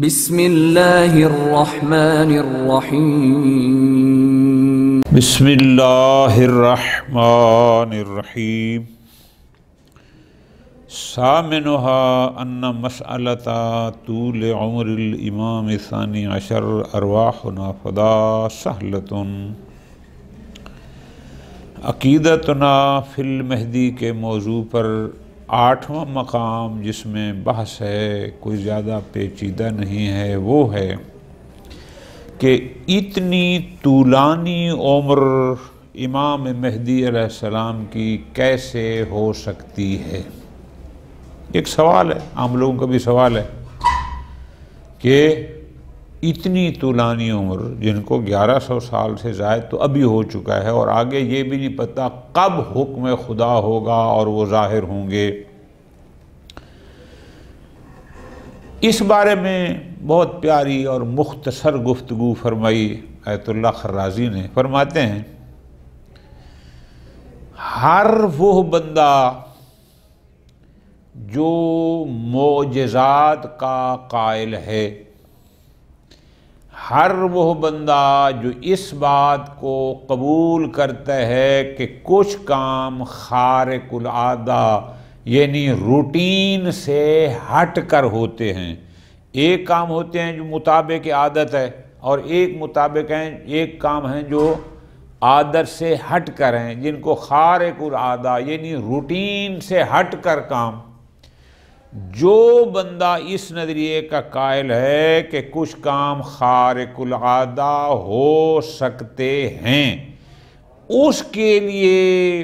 بسم اللہ الرحمن الرحیم بسم اللہ الرحمن الرحیم ثامنها ان مسألة طول عمر الامام الثانی عشر ارواحنا فدا سہلۃ عقیدتنا فی المہدی کے موضوع پر 8واں مقام جس میں بحث ہے، کوئی زیادہ پیچیدہ نہیں ہے، وہ ہے کہ اتنی طولانی عمر امام مہدی علیہ السلام کی کیسے ہو سکتی ہے؟ ایک سوال ہے، عام لوگوں کا بھی سوال ہے کہ اتنی طولانی عمر، جن کو 1100 سال سے زائد تو ابھی ہو چکا ہے، اور آگے یہ بھی نہیں پتہ کب حکم خدا ہوگا اور وہ ظاہر ہوں گے۔ اس بارے میں بہت پیاری اور مختصر گفتگو فرمائی آیت اللہ خرازی نے۔ فرماتے ہیں، ہر وہ بندہ جو معجزات کا قائل ہے، ہر وہ بندہ جو اس بات کو قبول کرتا ہے کہ کچھ کام خارق العادہ یعنی روٹین سے ہٹ کر ہوتے ہیں، ایک کام ہوتے ہیں جو مطابق عادت ہے، اور ایک کام ہیں جو عادت سے ہٹ کر ہیں، جن کو خارق العادہ یعنی روٹین سے ہٹ کر کام۔ جو بندہ اس نظریے کا قائل ہے کہ کچھ کام خارق العادہ ہو سکتے ہیں، اس کے لیے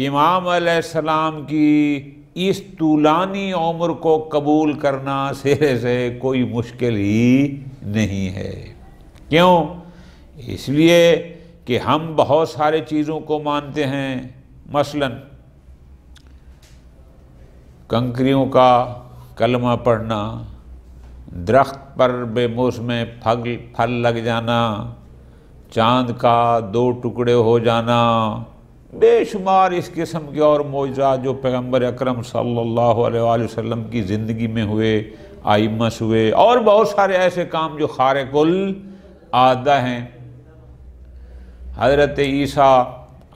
امام علیہ السلام کی اس طولانی عمر کو قبول کرنا سرے سے کوئی مشکل ہی نہیں ہے۔ کیوں؟ اس لیے کہ ہم بہت سارے چیزوں کو مانتے ہیں، مثلاً کنکریوں کا کلمہ پڑھنا، درخت پر بے موسم پھل لگ جانا، چاند کا 2 ٹکڑے ہو جانا، بے شمار اس قسم کے اور معجزات جو پیغمبر اکرم صلی اللہ علیہ وآلہ وسلم کی زندگی میں ہوئے، ائمہ سے ہوئے، اور بہت سارے ایسے کام جو خارق العادہ ہیں۔ حضرت عیسیٰ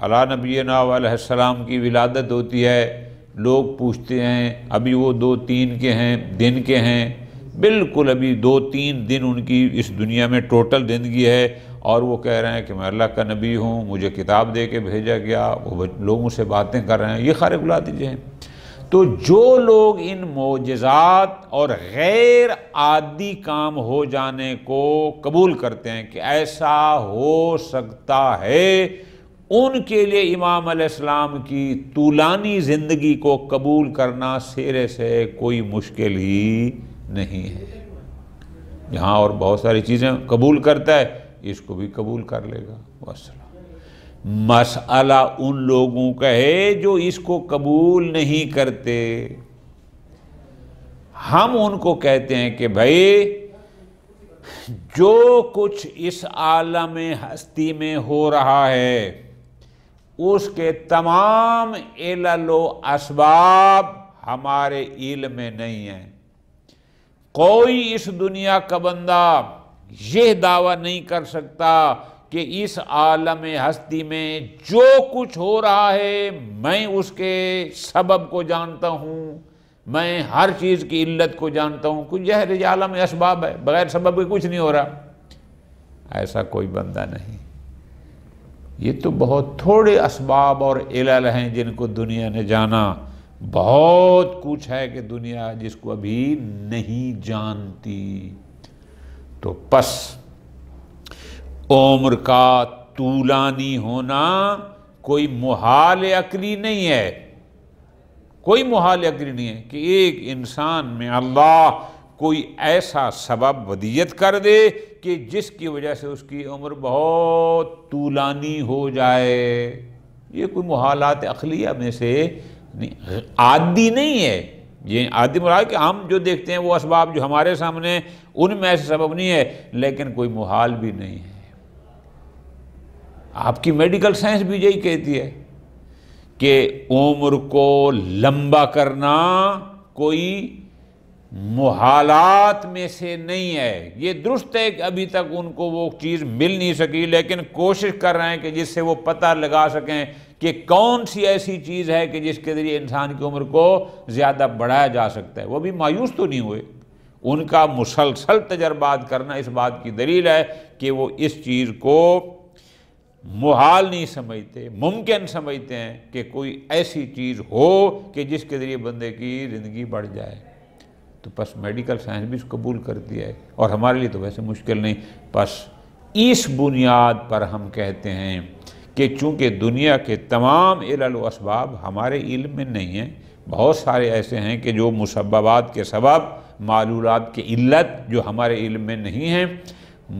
علیہ نبینا علیہ السلام کی ولادت ہوتی ہے، لوگ پوچھتے ہیں ابھی وہ 2-3 کے ہیں، دن کے ہیں، بالکل ابھی 2-3 دن ان کی اس دنیا میں ٹوٹل زندگی ہے، اور وہ کہہ رہے ہیں کہ میں اللہ کا نبی ہوں، مجھے کتاب دے کے بھیجا گیا، وہ لوگوں سے باتیں کر رہے ہیں، یہ خارق العادہ ہیں۔ تو جو لوگ ان معجزات اور غیر عادی کام ہو جانے کو قبول کرتے ہیں کہ ایسا ہو سکتا ہے، ان کے لیے امام علیہ السلام کی طولانی زندگی کو قبول کرنا سرے سے کوئی مشکل ہی نہیں ہے۔ یہاں اور بہت ساری چیزیں قبول کرتا ہے، اس کو بھی قبول کر لے گا۔ والسلام۔ مسئلہ ان لوگوں کا ہے جو اس کو قبول نہیں کرتے۔ ہم ان کو کہتے ہیں کہ بھائی جو کچھ اس عالم ہستی میں ہو رہا ہے، اس کے تمام علل و اسباب ہمارے علم میں نہیں ہیں۔ کوئی اس دنیا کا بندہ یہ دعویٰ نہیں کر سکتا کہ اس عالم ہستی میں جو کچھ ہو رہا ہے میں اس کے سبب کو جانتا ہوں، میں ہر چیز کی علت کو جانتا ہوں۔ کچھ یہ عالم اسباب ہے، بغیر سبب کے کچھ نہیں ہو رہا، ایسا کوئی بندہ نہیں۔ یہ تو بہت تھوڑے اسباب اور علل ہیں جن کو دنیا نے جانا، بہت کچھ ہے کہ دنیا جس کو ابھی نہیں جانتی۔ تو پس عمر کا طولانی ہونا کوئی محال عقلی نہیں ہے، کوئی محال عقلی نہیں ہے کہ ایک انسان میں اللہ کوئی ایسا سبب ودیت کر دے کہ جس کی وجہ سے اس کی عمر بہت طولانی ہو جائے۔ یہ کوئی محالات عقلیہ میں سے عادی نہیں ہے۔ یہ عادی مراد کہ ہم جو دیکھتے ہیں وہ اسباب جو ہمارے سامنے ہیں، ان میں ایسے سبب نہیں ہے، لیکن کوئی محال بھی نہیں ہے۔ آپ کی میڈیکل سائنس بھی یہی کہتی ہے کہ عمر کو لمبا کرنا کوئی محالات میں سے نہیں ہے۔ یہ درست ہے کہ ابھی تک ان کو وہ چیز مل نہیں سکی، لیکن کوشش کر رہے ہیں کہ جس سے وہ پتہ لگا سکیں کہ کون سی ایسی چیز ہے کہ جس کے ذریعے انسان کی عمر کو زیادہ بڑھایا جا سکتا ہے۔ وہ بھی مایوس تو نہیں ہوئے، ان کا مسلسل تجربات کرنا اس بات کی دلیل ہے کہ وہ اس چیز کو محال نہیں سمجھتے، ممکن سمجھتے ہیں کہ کوئی ایسی چیز ہو کہ جس کے ذریعے بندے کی زندگی بڑھ جائے۔ تو پس میڈیکل سائنس بھی اس کو قبول کرتی ہے، اور ہمارے لیے تو ویسے مشکل نہیں۔ پس اس بنیاد پر ہم کہتے ہیں کہ چونکہ دنیا کے تمام علل و اسباب ہمارے علم میں نہیں ہیں، بہت سارے ایسے ہیں کہ جو مسببات کے سبب، معلولات کی علت جو ہمارے علم میں نہیں ہیں،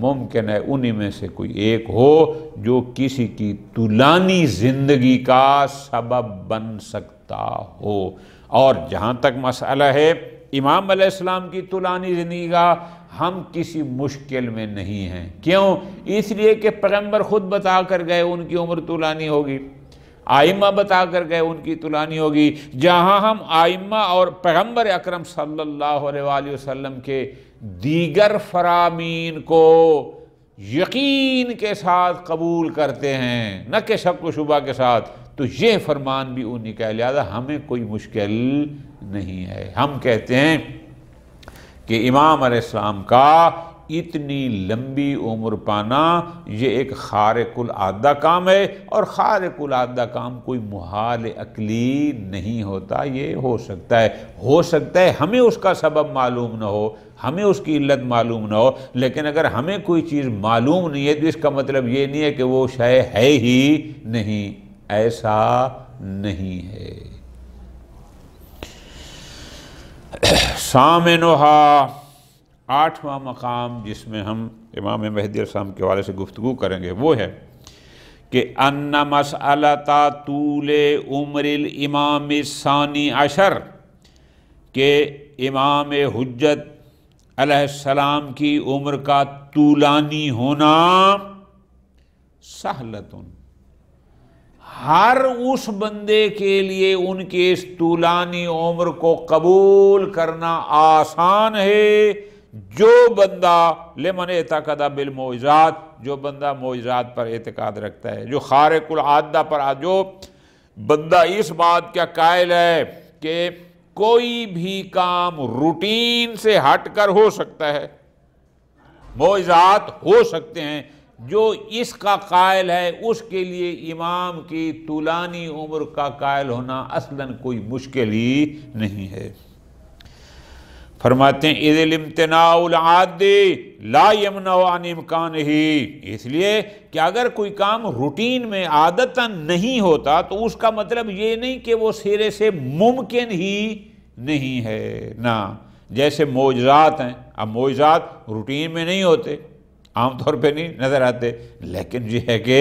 ممکن ہے انہی میں سے کوئی ایک ہو جو کسی کی طولانی زندگی کا سبب بن سکتا ہو۔ اور جہاں تک مسئلہ ہے امام علیہ السلام کی طولانی زندگی کا، ہم کسی مشکل میں نہیں ہیں۔ کیوں؟ اس لیے کہ پیغمبر خود بتا کر گئے ان کی عمر طولانی ہوگی، آئمہ بتا کر گئے ان کی طولانی ہوگی۔ جہاں ہم آئمہ اور پیغمبر اکرم صلی اللہ علیہ وآلہ وسلم کے دیگر فرامین کو یقین کے ساتھ قبول کرتے ہیں، نہ کہ شک و شبہ کے ساتھ، تو یہ فرمان بھی انہی کا ہے، لہذا ہمیں کوئی مشکل نہیں ہے۔ ہم کہتے ہیں کہ امام علیہ السلام کا اتنی لمبی عمر پانا یہ ایک خارق العادہ کام ہے، اور خارق العادہ کام کوئی محال عقلی نہیں ہوتا۔ یہ ہو سکتا ہے ہمیں اس کا سبب معلوم نہ ہو، ہمیں اس کی علت معلوم نہ ہو، لیکن اگر ہمیں کوئی چیز معلوم نہیں ہے تو اس کا مطلب یہ نہیں ہے کہ وہ شے ہے ہی نہیں، ایسا نہیں ہے۔ ثامنھا، آٹھواں مقام جس میں ہم امام مہدی علیہ السلام کے حوالے سے گفتگو کریں گے، وہ ہے کہ ان مسئلۃ طول عمر الامام الثانی عشر، کہ امام حجت علیہ السلام کی عمر کا طولانی ہونا سہلۃ، ہر اس بندے کے لیے ان کے اس طولانی عمر کو قبول کرنا آسان ہے جو بندہ لمن اعتقد بالمعجزات، جو بندہ معجزات پر اعتقاد رکھتا ہے، جو خارق العادہ پر، جو بندہ اس بات کا قائل ہے کہ کوئی بھی کام روٹین سے ہٹ کر ہو سکتا ہے، معجزات ہو سکتے ہیں، جو اس کا قائل ہے اس کے لیے امام کی طولانی عمر کا قائل ہونا اصلاً کوئی مشکل ہی نہیں ہے۔ فرماتے ہیں اذ الامتناع العاد لا یمنع عن امکانہ، اس لیے کہ اگر کوئی کام روٹین میں عادتاً نہیں ہوتا تو اس کا مطلب یہ نہیں کہ وہ سرے سے ممکن ہی نہیں ہے، نہ۔ جیسے معجزات ہیں، اب معجزات روٹین میں نہیں ہوتے، عام طور پہ نہیں نظر آتے، لیکن یہ ہے کہ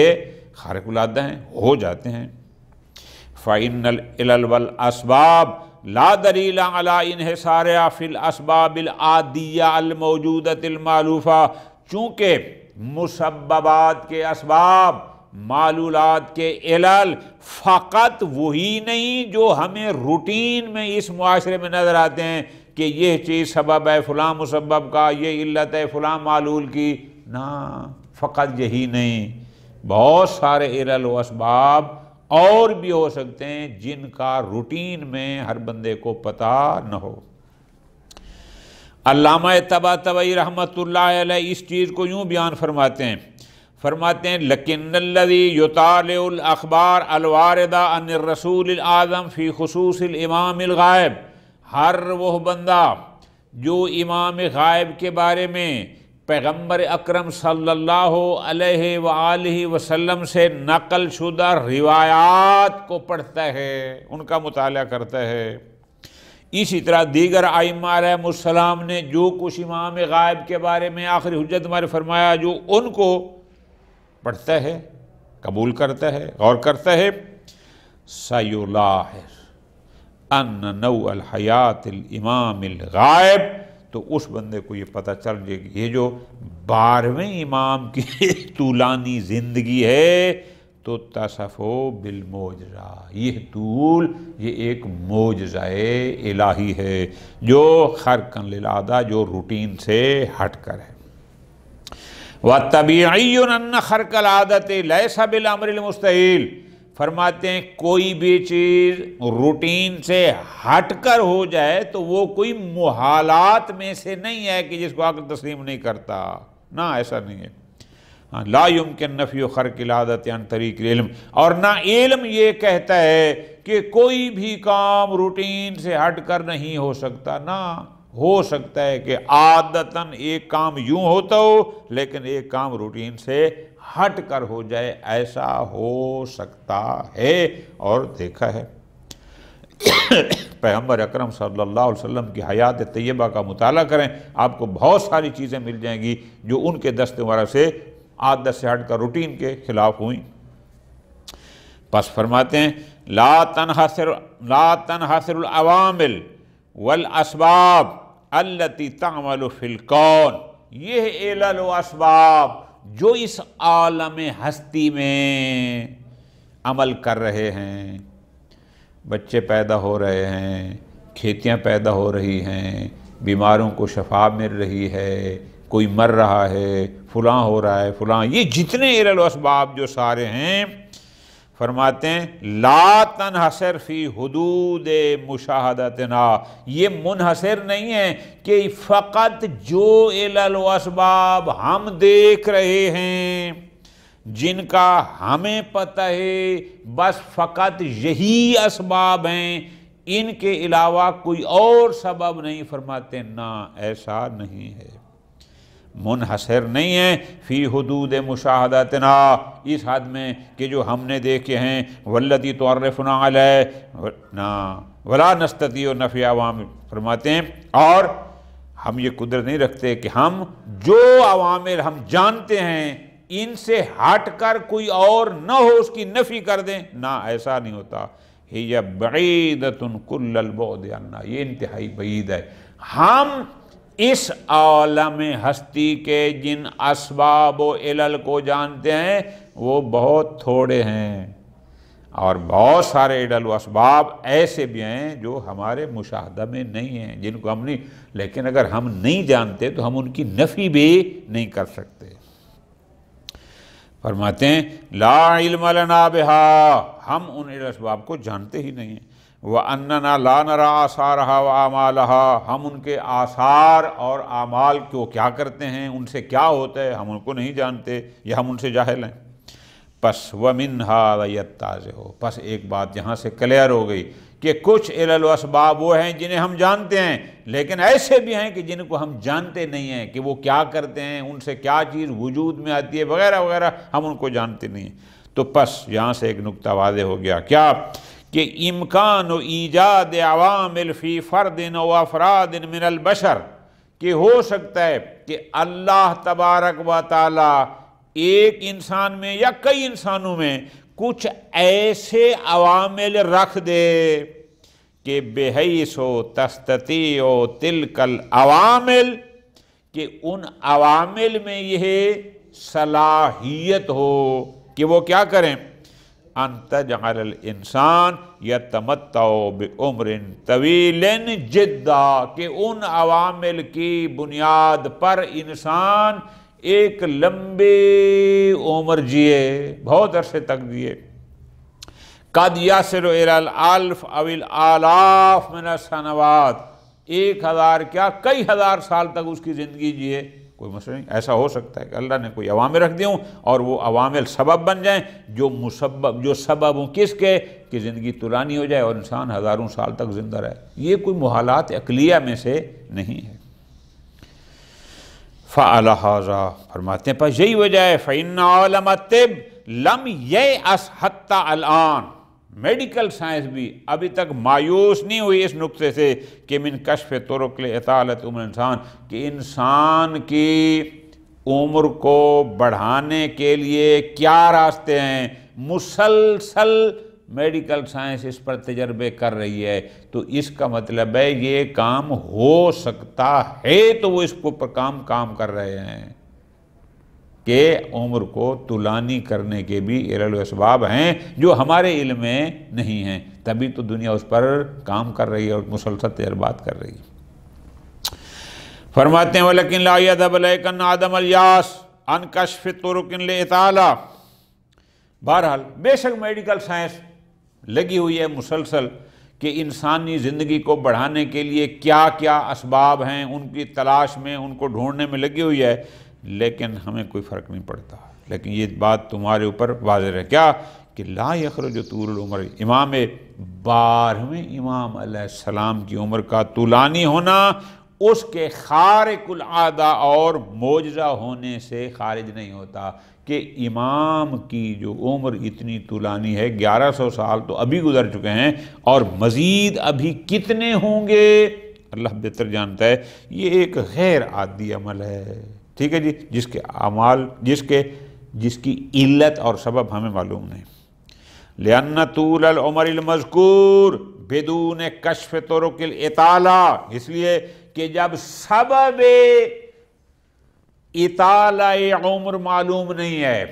خارق العادہ ہیں، ہو جاتے ہیں۔ فَإِنَّ الْعِلَلَ وَالْأَسْبَابَ لا دلیل علی انحصارها فی الاسباب العادیہ الموجودۃ المعلوفہ، چونکہ مسببات کے اسباب، معلولات کے علل فقط وہی نہیں جو ہمیں روٹین میں اس معاشرے میں نظر آتے ہیں کہ یہ چیز سبب ہے فلاں مسبب کا، یہ علت ہے فلاں معلول کی، نہ، فقط یہی نہیں، بہت سارے علل و اسباب اور بھی ہو سکتے ہیں جن کا روٹین میں ہر بندے کو پتہ نہ ہو۔ علامہ طباطبائی رحمۃ اللہ علیہ اس چیز کو یوں بیان فرماتے ہیں، لَكِنَّ الَّذِي يُطَالِعُ الْأَخْبَارَ الْوَارِدَةَ عَنِ الرَّسُولِ الْأَعْظَمِ فِي خُصُوصِ الْإِمَامِ الْغَائِبِ، ہر وہ بندہ جو امام غائب کے بارے میں پیغمبر اکرم صلی اللہ علیہ وآلہ وسلم سے نقل شدہ روایات کو پڑھتا ہے، ان کا مطالعہ کرتا ہے، اسی طرح دیگر ائمہ علیہ السلام نے جو کچھ امام غائب کے بارے میں آخری حجت ہمارے فرمایا، جو ان کو پڑھتا ہے، قبول کرتا ہے، غور کرتا ہے، سَيُلَاحِظُ أَنَّ نَوْعَ الْحَيَاةِ الْإِمَامِ الْغَائِبِ، تو اس بندے کو یہ پتہ چل جائے کہ یہ جو 12ویں امام کی طولانی زندگی ہے، تو تصفو بالموجزہ، یہ طول یہ ایک معجزہ الہی ہے جو خرقاً للعادہ، جو روٹین سے ہٹ کر ہے۔ وَطَبِيعِيٌّ أَنَّ خَرْقَ الْعَادَةِ لَيْسَ بِالْأَمْرِ الْمُسْتَحِيلِ، فرماتے ہیں کوئی بھی چیز روٹین سے ہٹ کر ہو جائے تو وہ کوئی محالات میں سے نہیں ہے کہ جس کو عقل تسلیم نہیں کرتا، نہ ایسا نہیں ہے۔ لا يمكن نفی خرق العادت عن طریق العلم، اور نہ علم یہ کہتا ہے کہ کوئی بھی کام روٹین سے ہٹ کر نہیں ہو سکتا، نہ ہو سکتا ہے کہ عادتاً ایک کام یوں ہوتا ہو لیکن ایک کام روٹین سے ہٹ کر ہو جائے، ایسا ہو سکتا ہے اور دیکھا ہے۔ پیغمبر اکرم صلی اللہ علیہ وسلم کی حیات طیبہ کا مطالعہ کریں، آپ کو بہت ساری چیزیں مل جائیں گی جو ان کے دست مبارک سے عادت سے ہٹ کر روٹین کے خلاف ہوئیں۔ پس فرماتے ہیں لا تنحصر العوامل والاسباب التي تعمل فی الکون، یہ علل و اسباب جو اس عالم ہستی میں عمل کر رہے ہیں، بچے پیدا ہو رہے ہیں، کھیتیاں پیدا ہو رہی ہیں، بیماروں کو شفا مل رہی ہے، کوئی مر رہا ہے، فلاں ہو رہا ہے، فلاں، یہ جتنے علل و اسباب جو سارے ہیں، فرماتے ہیں لا تنحصر فی حدود مشاہدتنا، یہ منحصر نہیں ہے کہ فقط جو علل و اسباب ہم دیکھ رہے ہیں، جن کا ہمیں پتہ ہے بس فقط یہی اسباب ہیں، ان کے علاوہ کوئی اور سبب نہیں۔ فرماتے نہ ایسا نہیں ہے، منحصر نہیں ہے فی حدود مشاہدتنا، اس حد میں کہ جو ہم نے دیکھے ہیں، والذی تعرفنا علیہ ولا نستطیع نفی عوامل، فرماتے ہیں اور ہم یہ قدرت نہیں رکھتے کہ ہم جو عوامل ہم جانتے ہیں ان سے ہٹ کر کوئی اور نہ ہو اس کی نفی کر دیں، نہ ایسا نہیں ہوتا۔ ہی بعیدۃ کل البعد عنا، یہ انتہائی بعید ہے۔ ہم اس عالم ہستی کے جن اسباب و علل کو جانتے ہیں وہ بہت تھوڑے ہیں، اور بہت سارے علل و اسباب ایسے بھی ہیں جو ہمارے مشاہدہ میں نہیں ہیں، جن کو ہم نہیں، لیکن اگر ہم نہیں جانتے تو ہم ان کی نفی بھی نہیں کر سکتے۔ فرماتے ہیں لا علم لنا بہا، ہم ان علل اسباب کو جانتے ہی نہیں ہیں۔ وَأَنَّنَا لَا نَرَىٰ آثَارَهَا وَأَعْمَالَهَا، ہم ان کے آثار اور اعمال کو کیا کرتے ہیں، ان سے کیا ہوتا ہے، ہم ان کو نہیں جانتے یا ہم ان سے جاہل ہیں۔ پس وَمِنْهَا يَتَّضِحُ، پس ایک بات یہاں سے کلیئر ہو گئی کہ کچھ علل و اسباب وہ ہیں جنہیں ہم جانتے ہیں، لیکن ایسے بھی ہیں کہ جن کو ہم جانتے نہیں ہیں کہ وہ کیا کرتے ہیں، ان سے کیا چیز وجود میں آتی ہے وغیرہ وغیرہ، ہم ان کو جانتے نہیں ہیں۔ تو پس یہاں سے ایک نکتہ واضح ہو گیا کیا، کہ امکان و ایجاد عوامل فی فرد و افراد من البشر، کہ ہو سکتا ہے کہ اللہ تبارک و تعالی ایک انسان میں یا کئی انسانوں میں کچھ ایسے عوامل رکھ دے کہ بحیث و تستطیع و تلک العوامل، کہ ان عوامل میں یہ صلاحیت ہو کہ وہ کیا کریں، ان تجعل الانسان یتمتع بعمر طویل جدا، کہ ان عوامل کی بنیاد پر انسان ایک لمبی عمر جیے، بہت عرصے تک جیے۔ قد یصل الی الالف او الالاف من السنوات، 1000 کیا کئی ہزار سال تک اس کی زندگی جیے، کوئی مسئلہ نہیں۔ ایسا ہو سکتا ہے کہ اللہ نے کوئی عوامل رکھ دیوں اور وہ عوامل سبب بن جائیں جو سبب ہوں کس کے، کہ زندگی طولانی ہو جائے اور انسان ہزاروں سال تک زندہ رہے، یہ کوئی محالات عقلیہ میں سے نہیں ہے۔ فَعَلَى هَذَا، فرماتے ہیں پس یہی وجہ ہے، فَإِنَّ عَالَمَ الطِّبِّ لَمْ يَيْأَسْ حَتَّى الْآن، میڈیکل سائنس بھی ابھی تک مایوس نہیں ہوئی اس نقطے سے کہ من کشف طرق لإطالة عمر انسان، کہ انسان کی عمر کو بڑھانے کے لیے کیا راستے ہیں، مسلسل میڈیکل سائنس اس پر تجربے کر رہی ہے، تو اس کا مطلب ہے یہ کام ہو سکتا ہے، تو وہ اس پر کام کر رہے ہیں۔ کہ عمر کو طولانی کرنے کے بھی علل و اسباب ہیں جو ہمارے علم میں نہیں ہیں، تبھی تو دنیا اس پر کام کر رہی ہے اور مسلسل تجربات کر رہی ہے۔ فرماتے ہیں وَلَكِنْ لَا يَذْهَبْ إِلَيْكَ عَدَمَ الْيَاسِ عَنْ كَشْفِ طُرُقٍ لِإِطَالَةٍ۔ بہرحال بے شک میڈیکل سائنس لگی ہوئی ہے مسلسل کہ انسانی زندگی کو بڑھانے کے لیے کیا کیا اسباب ہیں ان کی تلاش میں، ان کو ڈھونڈنے میں لگی ہوئی ہے، لیکن ہمیں کوئی فرق نہیں پڑتا۔ لیکن یہ بات تمہارے اوپر واضح ہے کیا کہ لا یخرج طول العمر، امام 12ویں امام علیہ السلام کی عمر کا طولانی ہونا اس کے خارق العادہ اور معجزہ ہونے سے خارج نہیں ہوتا کہ امام کی جو عمر اتنی طولانی ہے، 1100 سال تو ابھی گزر چکے ہیں اور مزید ابھی کتنے ہوں گے اللہ بہتر جانتا ہے۔ یہ ایک غیر عادی عمل ہے، ٹھیک ہے جی، جس کے اعمال جس کی علت اور سبب ہمیں معلوم نہیں۔ لِأَنَّ طُولَ الْعُمَرِ الْمَذْكُورِ بِدُونِ كَشْفِ طُرُقِ الْإِطَالَةِ، اس لیے کہ جب سبب اطالہ عمر معلوم نہیں ہے،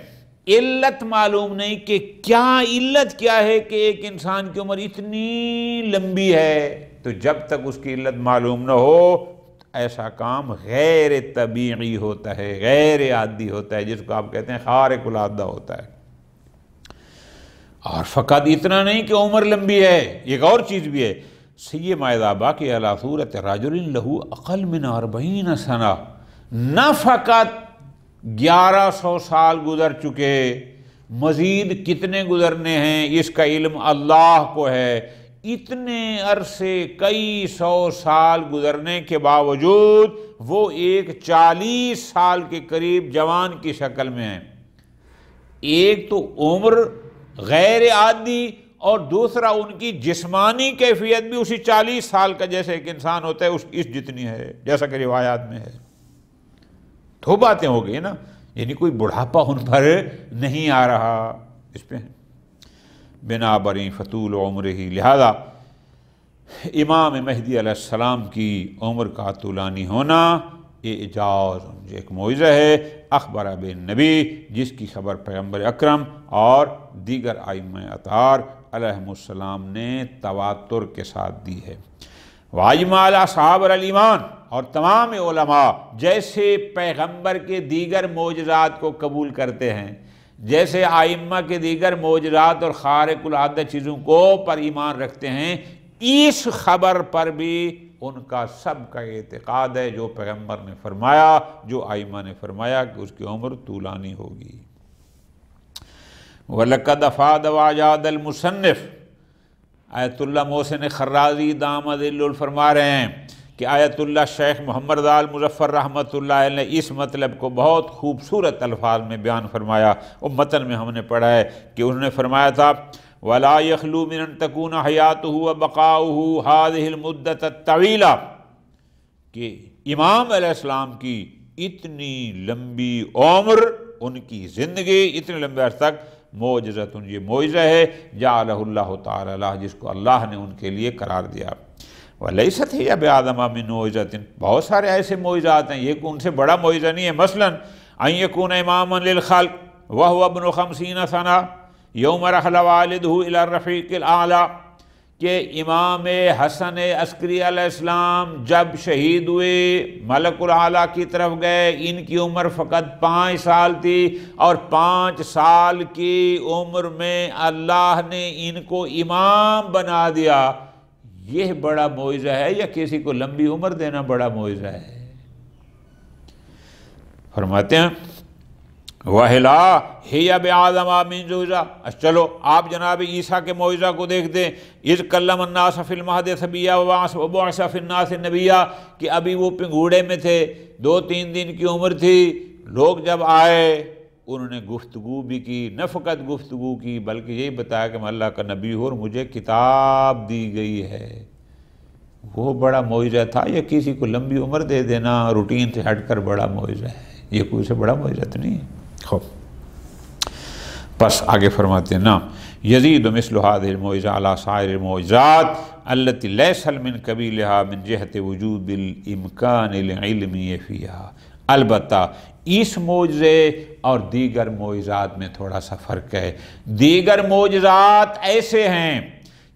علت معلوم نہیں کہ کیا علت کیا ہے کہ ایک انسان کی عمر اتنی لمبی ہے، تو جب تک اس کی علت معلوم نہ ہو ایسا کام غیر طبیعی ہوتا ہے، غیر عادی ہوتا ہے، جس کو آپ کہتے ہیں خارق العادہ ہوتا ہے۔ اور فقط اتنا نہیں کہ عمر لمبی ہے، ایک اور چیز بھی ہے، سیما اذا باقی علی صورت رجل لہ اقل من 40 سنہ، نہ فقط 1100 سال گزر چکے، مزید کتنے گزرنے ہیں اس کا علم اللہ کو ہے، اتنے عرصے کئی 100 سال گزرنے کے باوجود وہ ایک 40 سال کے قریب جوان کی شکل میں ہیں۔ ایک تو عمر غیر عادی اور دوسرا ان کی جسمانی کیفیت بھی اسی 40 سال کا جیسے ایک انسان ہوتا ہے اس جتنی ہے، جیسا کہ روایات میں ہے۔ دو باتیں ہو گئی نا، یعنی کوئی بڑھاپا ان پر نہیں آ رہا، اس پہ بنا بری فطول عمر ہی، لہذا امام مہدی علیہ السلام کی عمر کا طولانی ہونا اعجاز، ایک معجزہ ہے، اخبر بالنبی، جس کی خبر پیغمبر اکرم اور دیگر ائمہ اطہار علیہم السلام نے تواتر کے ساتھ دی ہے۔ واجمع اصحاب الایمان، اور تمام علماء جیسے پیغمبر کے دیگر معجزات کو قبول کرتے ہیں، جیسے ائمہ کے دیگر معجزات اور خارق العادہ چیزوں کو پر ایمان رکھتے ہیں، اس خبر پر بھی ان کا سب کا اعتقاد ہے جو پیغمبر نے فرمایا، جو ائمہ نے فرمایا کہ اس کی عمر طولانی ہوگی۔ وَلَقَدْ أَفَادَ وَأَجَادَ الْمُصَنِّفُ، آیت اللہ محسن خرازی دامد العلو فرما رہے ہیں کہ آیت اللہ شیخ محمد آل مظفر رحمۃ اللہ علیہ نے اس مطلب کو بہت خوبصورت الفاظ میں بیان فرمایا، اور متن میں ہم نے پڑھا ہے کہ انہوں نے فرمایا تھا وَلَا يَخْلُو مِنْ أَن تَكُونَ حَيَاتُهُ وَبَقَاؤُهُ هَذِهِ الْمُدَّةَ الطَّوِيلَةَ، کہ امام علیہ السلام کی اتنی لمبی عمر، ان کی زندگی اتنے لمبے عرصے تک، معجزۃ، یہ معجزہ ہے، جعلہ اللہ تعالی لہ، جس کو اللہ نے ان کے لیے قرار دیا۔ وَلَيْسَتْ هِيَ بِأَعْظَمَ مِنْ مُعْجِزَةٍ، بہت سارے ایسے معجزات ہیں، یہ ان سے بڑا معجزہ نہیں ہے۔ مثلا أَن يَكُونَ إِمَامًا لِلْخَلْقِ وَهُوَ ابْنُ 50 سنة یوم رحل والدہ الی الرفیق الاعلیٰ، کہ امام حسن عسکری علیہ السلام جب شہید ہوئے ملک الاعلیٰ کی طرف گئے، ان کی عمر فقط 5 سال تھی، اور 5 سال کی عمر میں اللہ نے ان کو امام بنا دیا۔ یہ بڑا معجزہ ہے یا کسی کو لمبی عمر دینا بڑا معجزہ ہے؟ فرماتے ہیں وَهِلَا هِيَ بِأَعْظَمَ مِنْ مُعْجِزَةٍ، چلو آپ جناب عیسیٰ کے معجزہ کو دیکھ دیں، اِذْ كَلَّمَ النَّاسَ فِي الْمَهْدِ صَبِيًّا وَبُعِثَ فِي النَّاسِ نَبِيًّا، کہ ابھی وہ پنگوڑے میں تھے، 2-3 دن کی عمر تھی، لوگ جب آئے انہوں نے گفتگو بھی کی، نہ فقط گفتگو کی بلکہ یہی بتایا کہ میں اللہ کا نبی ہوں اور مجھے کتاب دی گئی ہے۔ وہ بڑا معجزہ تھا یا کسی کو لمبی عمر دے دینا روٹین سے ہٹ کر بڑا معجزہ ہے؟ یہ کوئی سے بڑا معجزہ تو نہیں ہے۔ خوب پس آگے فرماتے ہیں نا یزید مثل هذه المعجزہ علی سائر المعجزات التي ليس من قبیلها من جہت وجود الامکان العلمی فیہا، البتہ اس معجزے اور دیگر معجزات میں تھوڑا سا فرق ہے۔ دیگر معجزات ایسے ہیں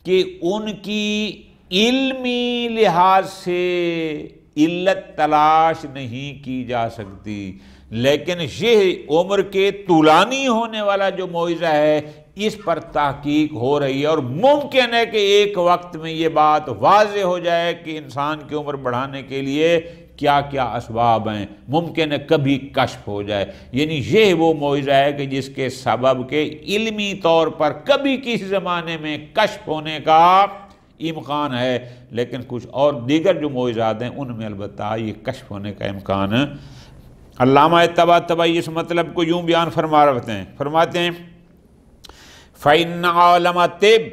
کہ ان کی علمی لحاظ سے علت تلاش نہیں کی جا سکتی، لیکن یہ عمر کے طولانی ہونے والا جو معجزہ ہے اس پر تحقیق ہو رہی ہے، اور ممکن ہے کہ ایک وقت میں یہ بات واضح ہو جائے کہ انسان کی عمر بڑھانے کے لیے کیا کیا اسباب ہیں، ممکن ہے کبھی کشف ہو جائے۔ یعنی یہ وہ معجزہ ہے کہ جس کے سبب کے علمی طور پر کبھی کسی زمانے میں کشف ہونے کا امکان ہے، لیکن کچھ اور دیگر جو معجزات ہیں ان میں البتہ یہ کشف ہونے کا امکان ہے۔ علامہ طباطبائی اس مطلب کو یوں بیان فرماتے ہیں فَإِنَّ عَالَمَ الطِّبِّ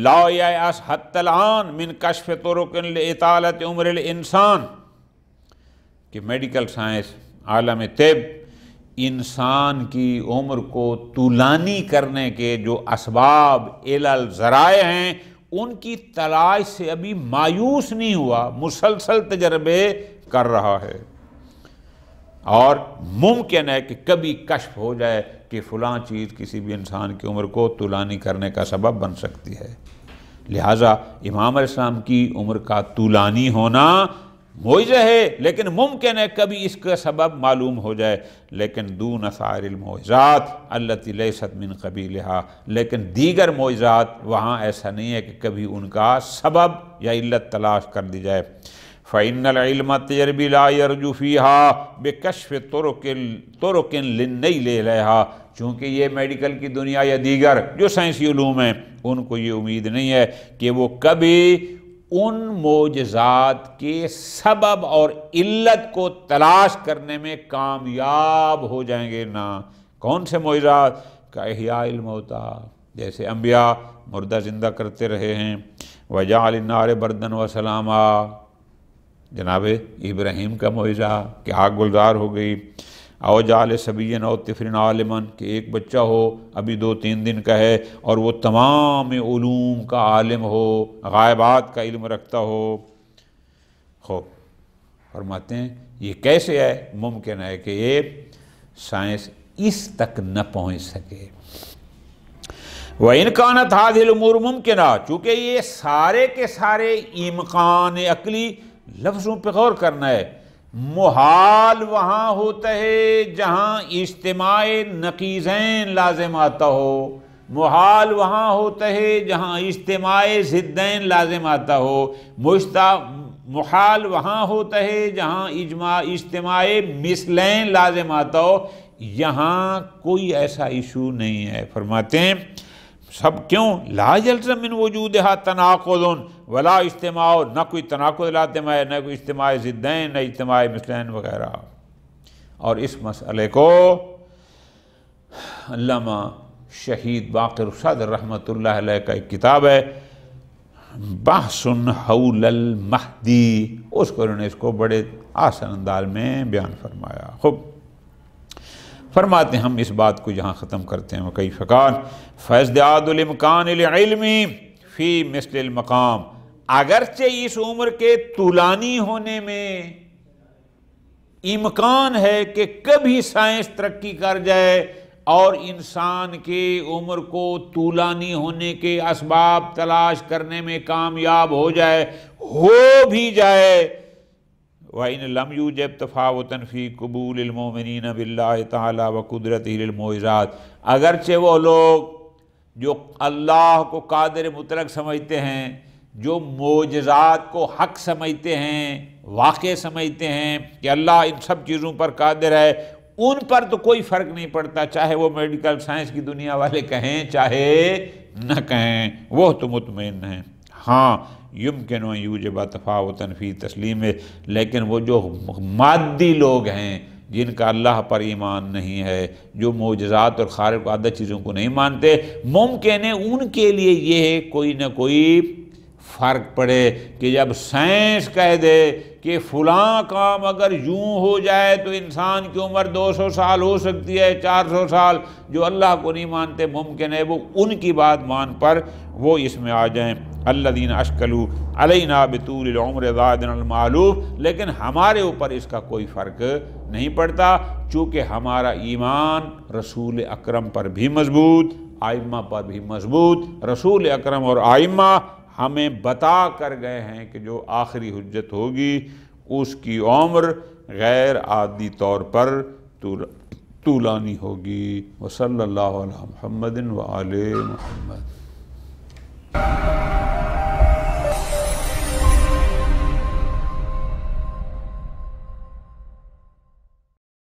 لَا يَيْأَسُ حَتَّى الْآنَ مِنْ كَشْفِ طُرُقٍ لِإِطَالَةِ عُمْرِ الْإِنسان، کہ میڈیکل سائنس، عالم طب انسان کی عمر کو طولانی کرنے کے جو اسباب علل ذرائع ہیں ان کی تلاش سے ابھی مایوس نہیں ہوا، مسلسل تجربے کر رہا ہے، اور ممکن ہے کہ کبھی کشف ہو جائے کہ فلاں چیز کسی بھی انسان کی عمر کو طولانی کرنے کا سبب بن سکتی ہے۔ لہٰذا امام علیہ السلام کی عمر کا طولانی ہونا معجزہ ہے، لیکن ممکن ہے کبھی اس کا سبب معلوم ہو جائے، لیکن دون سائر المعجزات التی لیست من قبیلہا، لیکن دیگر معجزات وہاں ایسا نہیں ہے کہ کبھی ان کا سبب یا علت تلاش کر دی جائے۔ فَإِنَّ الْعِلْمَ التَّجْرِبِ لَا يَرْجُو فِيهَا بِكَشْفِ طُرُقٍ لِلنَّيْلِ إِلَيْهَا، چونکہ یہ میڈیکل کی دنیا یا دیگر جو سائنسی علوم ہیں ان کو یہ امید نہیں ہے کہ وہ کبھی ان معجزات کے سبب اور علت کو تلاش کرنے میں کامیاب ہو جائیں گے۔ نہ کون سے معجزات؟ کاحیاء الموتیٰ، جیسے انبیاء مردہ زندہ کرتے رہے ہیں، وجعل النار بردن وسلاما، جناب ابراہیم کا معجزہ کہ آگ گلزار ہو گئی، او جعل صبیًا او طفلاً عالماً، کہ ایک بچہ ہو ابھی 2-3 دن کا ہے اور وہ تمام علوم کا عالم ہو، غائبات کا علم رکھتا ہو۔ خوب فرماتے ہیں یہ کیسے ہے؟ ممکن ہے کہ یہ سائنس اس تک نہ پہنچ سکے۔ وَإِنْ كَانَتْ هَذِهِ الْأُمُورُ مُمْكِنَةً، چونکہ یہ سارے کے سارے امکان عقلی، لفظوں پہ غور کرنا ہے، محال وہاں ہوتا ہے جہاں اجتماع نقیضین لازم آتا ہو، محال وہاں ہوتا ہے جہاں اجتماع ضدین لازم آتا ہو، محال وہاں ہوتا ہے جہاں اجتماع مثلین لازم آتا ہو، یہاں کوئی ایسا ایشو نہیں ہے۔ فرماتے ہیں سب کیوں؟ لا یلزم من وجودہا تناقض ولا اجتماع، نہ کوئی تناقض لاتے ہیں، نہ کوئی اجتماع ضدین، نہ اجتماع مثلین وغیرہ۔ اور اس مسئلے کو علامہ شہید باقر صدر رحمۃ اللہ علیہ کا ایک کتاب ہے بحث حول المہدی، اس کو انہوں نے اس کو بڑے آسان انداز میں بیان فرمایا۔ خوب فرماتے ہیں ہم اس بات کو یہاں ختم کرتے ہیں۔ وَكَيْفَ كَانَ فَازْدِيَادُ الْإِمْكَانِ لِعِلْمِ فِي مِثْلِ الْمَقَامِ، اگرچہ اس عمر کے طولانی ہونے میں امکان ہے کہ کبھی سائنس ترقی کر جائے اور انسان کے عمر کو طولانی ہونے کے اسباب تلاش کرنے میں کامیاب ہو جائے، ہو بھی جائے، وَإِنْ لَمْ يُوجِبْ تَفَاوُتًا فِي قُبُولِ الْمُؤْمِنِينَ بِاللَّهِ تَعَالَى وَقُدْرَتِهِ لِلْمُعْجِزَاتِ، اگرچہ وہ لوگ جو اللہ کو قادر مطلق سمجھتے ہیں، جو معجزات کو حق سمجھتے ہیں، واقع سمجھتے ہیں کہ اللہ ان سب چیزوں پر قادر ہے، ان پر تو کوئی فرق نہیں پڑتا، چاہے وہ میڈیکل سائنس کی دنیا والے کہیں چاہے نہ کہیں، وہ تو مطمئن ہیں۔ ہاں یمکن ان یوجب تفاوتا فی تسلیم، لیکن وہ جو مادی لوگ ہیں جن کا اللہ پر ایمان نہیں ہے، جو معجزات اور خارق عادت چیزوں کو نہیں مانتے، ممکن ہے ان کے لیے یہ کوئی نہ کوئی فرق پڑے کہ جب سائنس کہہ دے کہ فلاں کام اگر یوں ہو جائے تو انسان کی عمر 200 سال ہو سکتی ہے، 400 سال، جو اللہ کو نہیں مانتے ممکن ہے وہ ان کی بات مان پر وہ اس میں آ جائیں۔ الذین اشکلوا علینا بطول العمر زادنا المعلوف، لیکن ہمارے اوپر اس کا کوئی فرق نہیں پڑتا، چونکہ ہمارا ایمان رسول اکرم پر بھی مضبوط، آئمہ پر بھی مضبوط۔ رسول اکرم اور آئمہ ہمیں بتا کر گئے ہیں کہ جو آخری حجت ہوگی اس کی عمر غیر عادی طور پر طولانی ہوگی۔ وصلی اللہ علی محمد وآل محمد۔